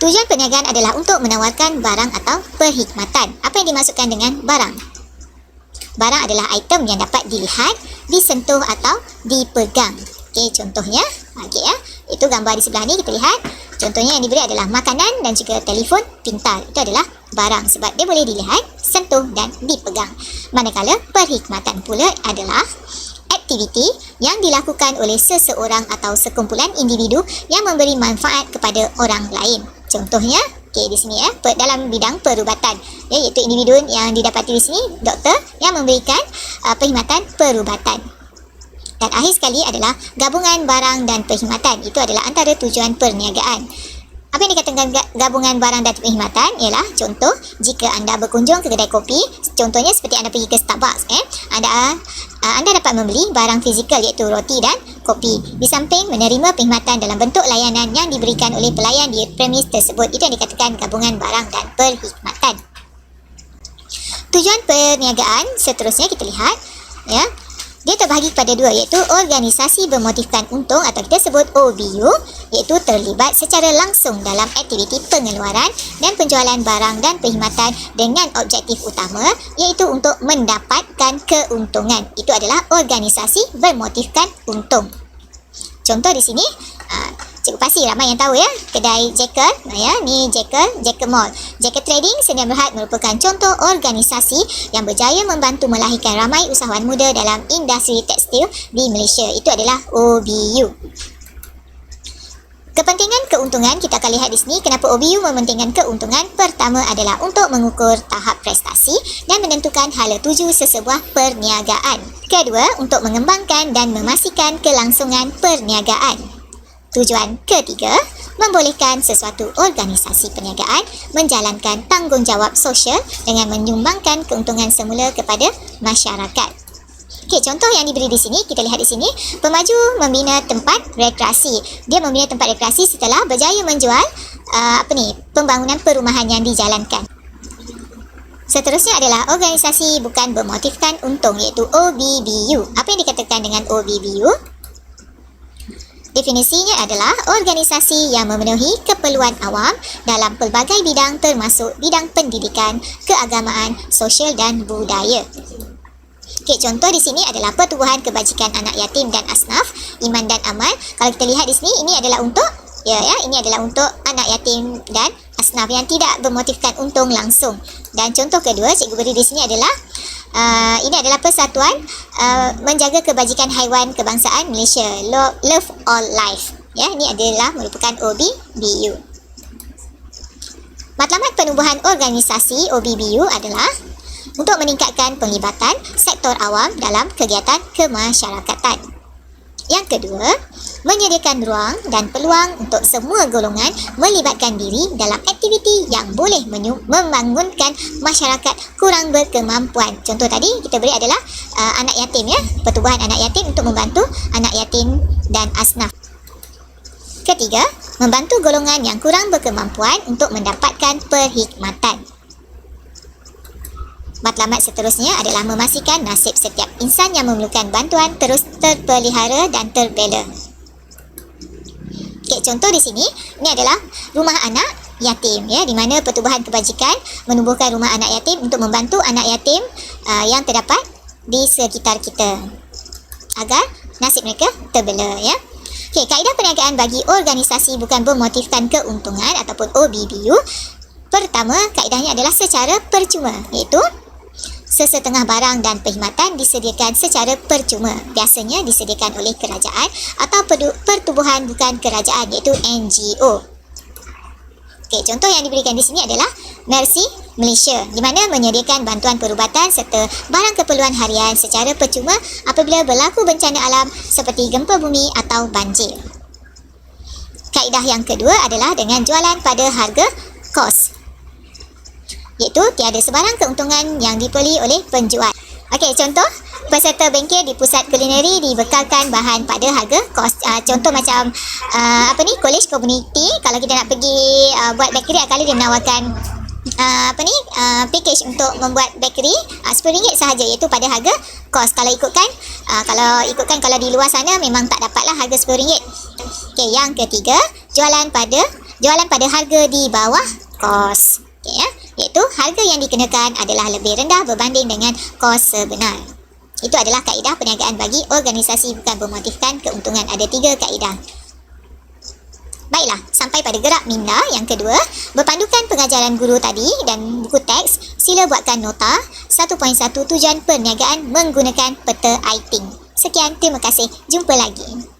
Tujuan perniagaan adalah untuk menawarkan barang atau perkhidmatan. Apa yang dimaksudkan dengan barang? Barang adalah item yang dapat dilihat, disentuh atau dipegang. Okey, contohnya, itu gambar di sebelah ni kita lihat. Contohnya yang diberi adalah makanan dan juga telefon pintar. Itu adalah barang sebab dia boleh dilihat, sentuh dan dipegang. Manakala perkhidmatan pula adalah aktiviti yang dilakukan oleh seseorang atau sekumpulan individu yang memberi manfaat kepada orang lain. Contohnya, di sini dalam bidang perubatan, iaitu individu yang didapati di sini doktor yang memberikan perkhidmatan perubatan. Dan akhir sekali adalah gabungan barang dan perkhidmatan. Itu adalah antara tujuan perniagaan. Apa yang dikatakan gabungan barang dan perkhidmatan ialah contoh jika anda berkunjung ke kedai kopi, contohnya seperti anda pergi ke Starbucks, anda dapat membeli barang fizikal iaitu roti dan kopi. Di samping menerima perkhidmatan dalam bentuk layanan yang diberikan oleh pelayan di premis tersebut. Itu yang dikatakan gabungan barang dan perkhidmatan. Tujuan perniagaan seterusnya kita lihat, dia terbahagi kepada dua, iaitu organisasi bermotifkan untung atau kita sebut OBU, iaitu terlibat secara langsung dalam aktiviti pengeluaran dan penjualan barang dan perkhidmatan dengan objektif utama iaitu untuk mendapatkan keuntungan. Itu adalah organisasi bermotifkan untung. Contoh di sini, cikgu pasti ramai yang tahu kedai Jekyll, ni Jekyll Mall. Jekyll Trading Sdn Bhd merupakan contoh organisasi yang berjaya membantu melahirkan ramai usahawan muda dalam industri tekstil di Malaysia. Itu adalah OBU. Kepentingan keuntungan kita akan lihat di sini. Kenapa OBU mementingkan keuntungan? Pertama adalah untuk mengukur tahap prestasi dan menentukan hala tuju sesebuah perniagaan. Kedua, untuk mengembangkan dan memastikan kelangsungan perniagaan. Tujuan ketiga, membolehkan sesuatu organisasi perniagaan menjalankan tanggungjawab sosial dengan menyumbangkan keuntungan semula kepada masyarakat. Contoh yang diberi di sini, kita lihat di sini, pemaju membina tempat rekreasi. Dia membina tempat rekreasi setelah berjaya menjual pembangunan perumahan yang dijalankan. Seterusnya adalah organisasi bukan bermotifkan untung, iaitu OBBU. Apa yang dikatakan dengan OBBU? Definisinya adalah organisasi yang memenuhi keperluan awam dalam pelbagai bidang termasuk bidang pendidikan, keagamaan, sosial dan budaya. Contoh di sini adalah Pertubuhan Kebajikan Anak Yatim dan Asnaf, Iman dan Amal. Kalau kita lihat di sini, ini adalah untuk ini adalah untuk anak yatim dan asnaf yang tidak bermotifkan untung langsung. Dan contoh kedua cikgu beri di sini adalah ini adalah Persatuan Menjaga Kebajikan Haiwan Kebangsaan Malaysia, Love All Life. Ini adalah merupakan OBBU. Matlamat penubuhan organisasi OBBU adalah untuk meningkatkan penglibatan sektor awam dalam kegiatan kemasyarakatan. Yang kedua, menyediakan ruang dan peluang untuk semua golongan melibatkan diri dalam aktiviti yang boleh membangunkan masyarakat kurang berkemampuan. Contoh tadi kita beri adalah anak yatim, Pertubuhan Anak Yatim untuk membantu anak yatim dan asnaf. Ketiga, membantu golongan yang kurang berkemampuan untuk mendapatkan perkhidmatan. Matlamat seterusnya adalah memastikan nasib setiap insan yang memerlukan bantuan terus terpelihara dan terbela. Contoh di sini, ini adalah rumah anak yatim, di mana Pertubuhan Kebajikan menubuhkan rumah anak yatim untuk membantu anak yatim yang terdapat di sekitar kita agar nasib mereka terbela. Kaedah perniagaan bagi organisasi bukan bermotifkan keuntungan ataupun OBBU. Pertama, kaedahnya adalah secara percuma, iaitu sesetengah barang dan perkhidmatan disediakan secara percuma, biasanya disediakan oleh kerajaan atau pertubuhan bukan kerajaan, iaitu NGO. Contoh yang diberikan di sini adalah Mercy Malaysia, di mana menyediakan bantuan perubatan serta barang keperluan harian secara percuma apabila berlaku bencana alam seperti gempa bumi atau banjir. Kaedah yang kedua adalah dengan jualan pada harga kos, iaitu tiada sebarang keuntungan yang diperoleh oleh penjual. Contoh, peserta bengkel di pusat kulineri dibekalkan bahan pada harga kos. Contoh macam college community, kalau kita nak pergi buat bakery, kali dia menawarkan package untuk membuat bakery RM10 sahaja, iaitu pada harga kos. Kalau kalau di luar sana memang tak dapatlah harga RM10. Yang ketiga, jualan pada Jualan pada harga di bawah kos. Okey ya. Iaitu harga yang dikenakan adalah lebih rendah berbanding dengan kos sebenar. Itu adalah kaedah perniagaan bagi organisasi bukan bermotifkan keuntungan. Ada 3 kaedah. Baiklah, sampai pada gerak minda yang kedua, berpandukan pengajaran guru tadi dan buku teks, sila buatkan nota 1.1 tujuan perniagaan menggunakan peta Aiting. Sekian, terima kasih. Jumpa lagi.